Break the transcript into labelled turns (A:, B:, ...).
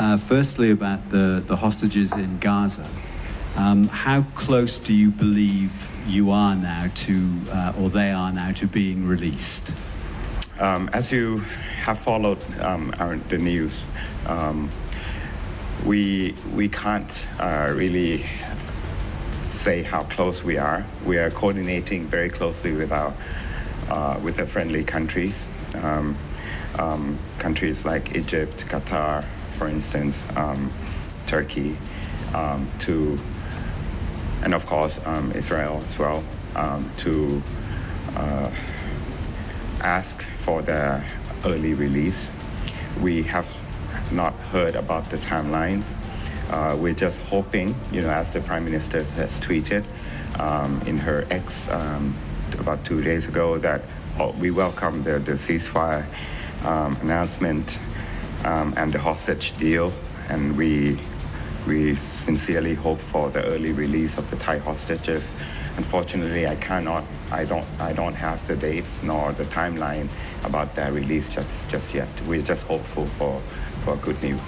A: Firstly, about the hostages in Gaza. How close do you believe you are now to, or they are now to being released?
B: As you have followed the news, we can't really say how close we are. We are coordinating very closely with the friendly countries, countries like Egypt, Qatar, for instance, Turkey, and of course Israel as well, to ask for the early release. We have not heard about the timelines. We're just hoping, as the Prime Minister has tweeted in her X about 2 days ago, that we welcome the ceasefire announcement and the hostage deal, and we sincerely hope for the early release of the Thai hostages. Unfortunately, I don't have the dates nor the timeline about their release just yet. We're just hopeful for good news.